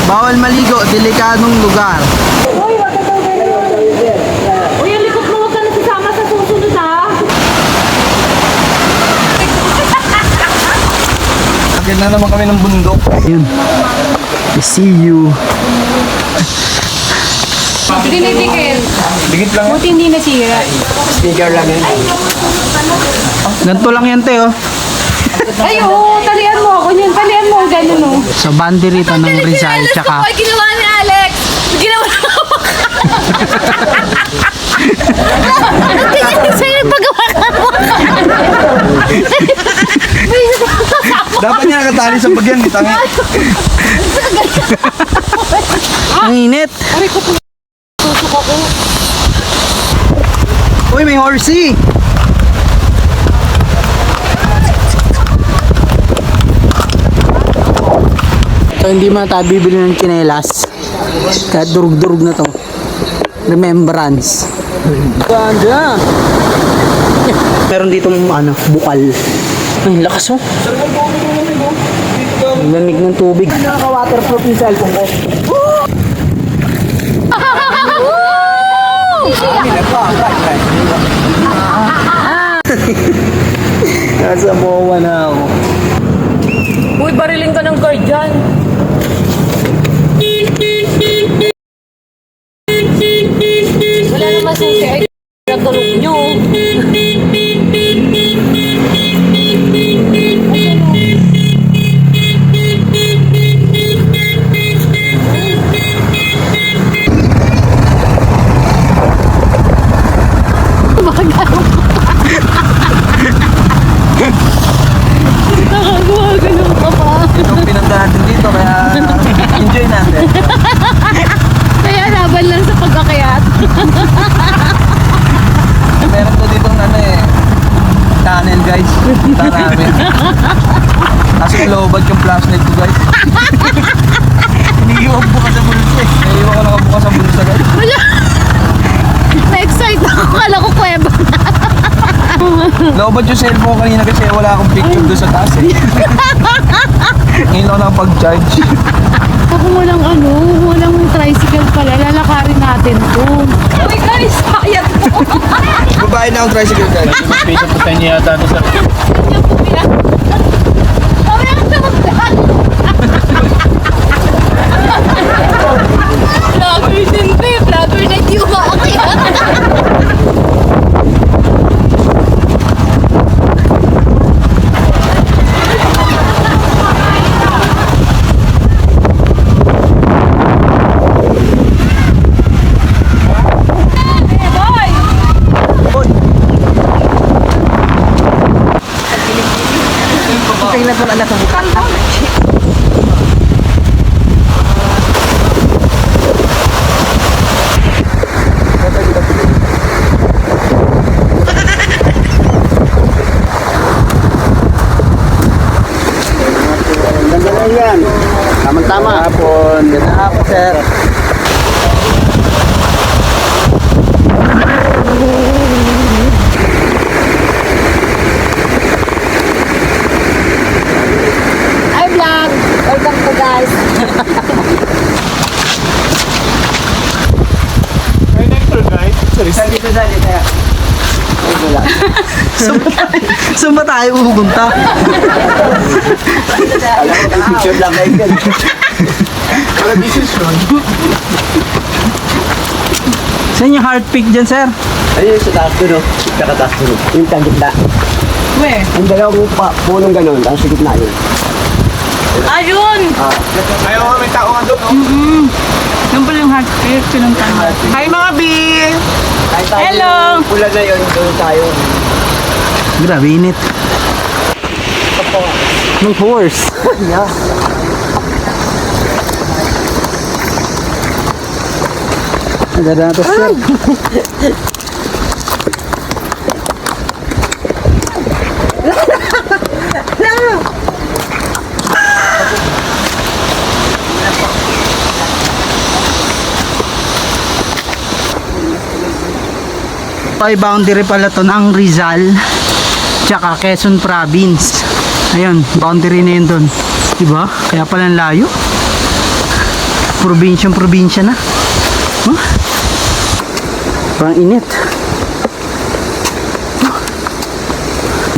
Bawal maligo, delikadong lugar. Uy, wag ka daw ganun. Uy, ang likot mo, huwag ka nasasama sa susunod ha. Akin na naman kami ng bundok. Ayun. I see you. Dinidikit. Dikit lang. Buti hindi nasira. Sticker lang yan. Ganito lang yan, te, oh. Ay, oo, talian mo ako yun. Talian mo, ganun o. So, bandi rito ng Rizal, tsaka... Ay, ginawa ni Alex. Ginawa na ako. Tingnan sa'yo yung paggawa ka mo. Dapat niya nakatali sa bagyan, di tangi. Ang init. Aray ko, tusok ako. Uy, may horsey. So, hindi mo na tayo bibili ng tsinelas. Kahit durug-durug na to. Remembrance. Ganda. Meron dito ano, bukal. Ay, lakas oh. Ang lamig ng tubig. Nakaka-waterproof yung cellphone ko. Nasa bawa na ako. Uy, bariling ka ng guard dyan. Wala naman susi. Ay, natulog nyo. Nakagawa ganun ka pa. Itong pinunta natin dito, kaya enjoy natin. Kaya laban lang sa pagkakayat. Meron to dito ano eh, tunnel guys. Punta namin. Kasi lobad yung flashlight ko guys. Iniiwan ko bukas sa bulsa eh. Iniiwan ko nakabukas sa bulsa guys. Wala. Na-excite ako. Kala ko kuweba na. Lobad yung cellphone ko kanina kasi wala akong picture doon sa taas eh. Ngayon lang nakapag-charge. Ako walang walang tricycle pala. Lalakarin natin to. Uy guys, kaya to. Babae na akong tricycle guys. Pisa po tayo niya yata ito sa... Mamaya ka na magdaan. Vlogger din ba? Vlogger na hindi umaakit. Tingnan mo anak ng mukha. Ganda na yan. Tama-tama. Hapon. Ganda hapon, sir. Hi vlog! Welcome to guys! Sorry, saan dito kaya? Saan ba tayo pupunta? Alam ko, picture lang kayo yan. Wala decision. Saan yung heart pick dyan, sir? Ayun sa taas doon, kakataas doon. Yung gitna. Where? Yung dalawang punong ganun, ang sa gitna yun. Ayun! Ayaw nga, may tao nga doon. Yung pala yung heart pick, pinuntan. Hi mga B! Kahit tayo Hello! yung pula na yun, doon tayo. Grabe, init. Ng horse. Yeah. Ang ganda na to, sir. Ay, boundary pala to ng Rizal tsaka Quezon Province. Ayun, boundary na yun doon, diba? Kaya pala ang layo. Probinsya na. Huh? Parang init.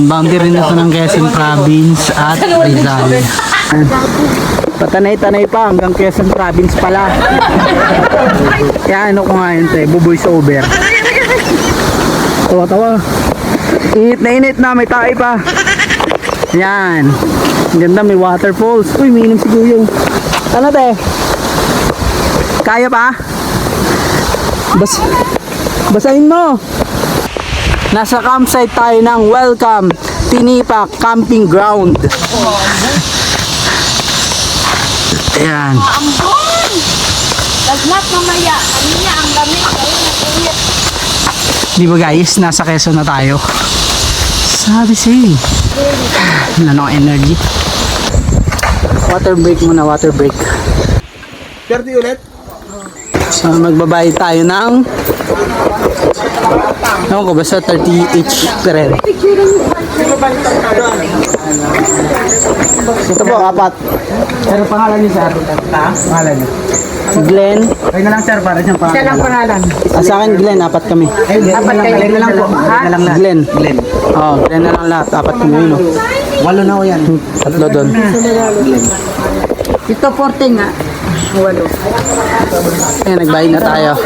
Boundary na ito ng Quezon Province at Rizal. Patanay-tanay pa hanggang Quezon Province pala. Kaya ano ko nga yun, buvoice over. Tawa-tawa. Init na, may tae pa. Yan. Ang ganda, may waterfalls. Uy, minom si Guyong. Ano te? Kaya pa? Basahin mo. Nasa campsite tayo ng Welcome Tinipak Camping Ground. Ayan. Ambon! Lagnat mamaya. Kanina ang lamig. Ayun, Di ba guys, nasa Quezon na tayo. Sabi si. Wala na akong energy. Water break muna, water break. 30 ulit? So magbabayad tayo ng ewan ko, basta 30 each per head. Ito po, 4. Pero pangalan niyo sir? Ha? Pangalan niyo? Glenn. Kayo na lang sir, para siyang pangalan. Isa lang pangalan. Sa akin Glenn, 4 kami. 4 kayo. Glenn na lang po. Glenn. Oo, Glenn na lang lahat. 4 kami yun. 8 na ako yan. 3 doon. Ito 40 nga. 8. Ayan, nagbayad na tayo.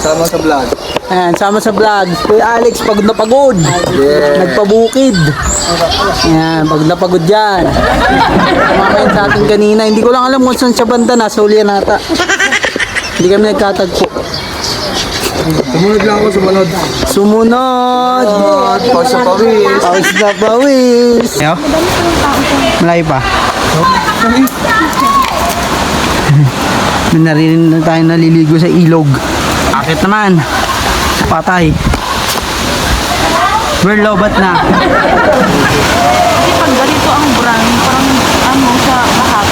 Sama sa vlog. Ayan, sama sa vlog. Kuya Alex, pagod na pagod. Nagpabukid. Ayan, pagod na pagod yan. Kumakain sa atin kanina. Hindi ko lang alam kung saan siya banda. Nasa Ulian ata. Hindi kami nagkatagpo. Sumunod lang ako, Sumunod. Pag sa pawis. Pawis na pawis. Ayo. Malayo pa. May narinig na tayo naliligo sa ilog. Akit naman. Patay. We're lobat na. Kasi pag ganito ang brand, parang ano sa lahat.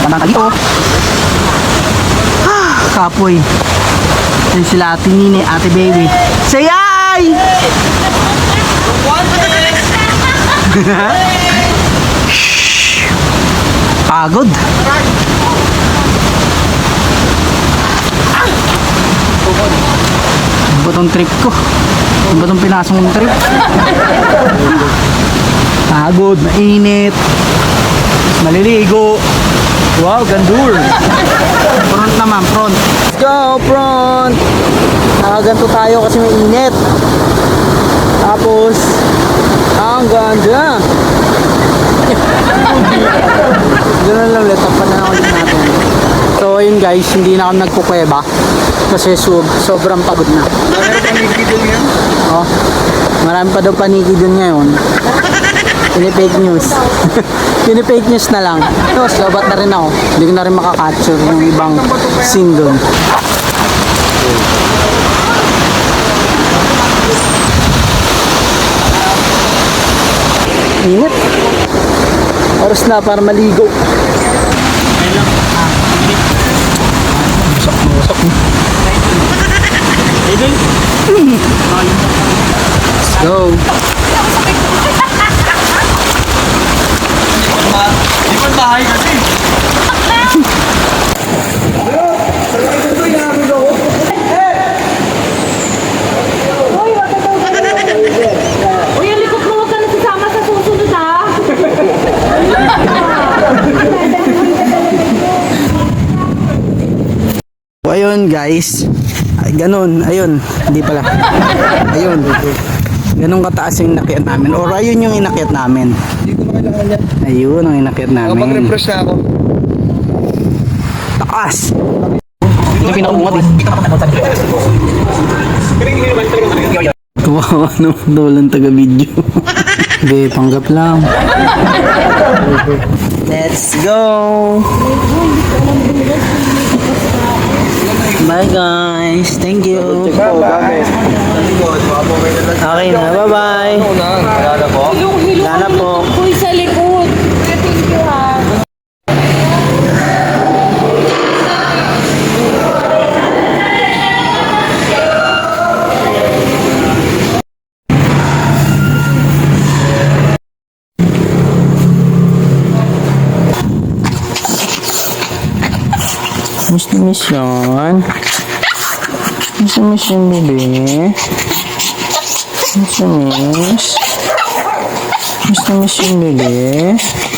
Tama ka dito. Kapoy. Yan sila ate Nini, ate baby. Say hi! Shhh. Pagod. Ano ba tong trip ko? Ano ba tong pinasok ng trip? Pagod, mainit. Maliligo. Wow, gandur. Front naman, front. Let's go, front. Nakaganto tayo kasi may init. Tapos, ang ganda. Ganun lang ulit, tapan na ulit natin. So, ayun guys, hindi na kami nagkukweba. Kasi sobrang pagod na. Oh, marami pa daw paniki dun ngayon. Pini-fake news. Pini-fake news na lang. Tapos, lobat na rin ako. Hindi ko na rin makakapture yung ibang scene doon. Init. Oras na para maligo. Musok. Let's go. Uy, ang likod mo, huwag ka nasasama sa susunod ha. Ayun guys. Ay, ganun. Ayun. Hindi pala. Ayun. Ganun kataas yung inakyat namin. Or ayun yung inakyat namin. Ayun ang inakyat namin. Mag-refresh na ako. Takas. Ito pinakamungat eh. Kawawa naman daw lang taga-video. Hindi, panggap lang. Let's go! Bye guys. Thank you. Okay na. Bye-bye. Wala na po. Uy, sa likod. Thank you ha. Miss na miss yan. Miss na miss yan, bebe. Miss na miss. Miss na miss yan, bebe.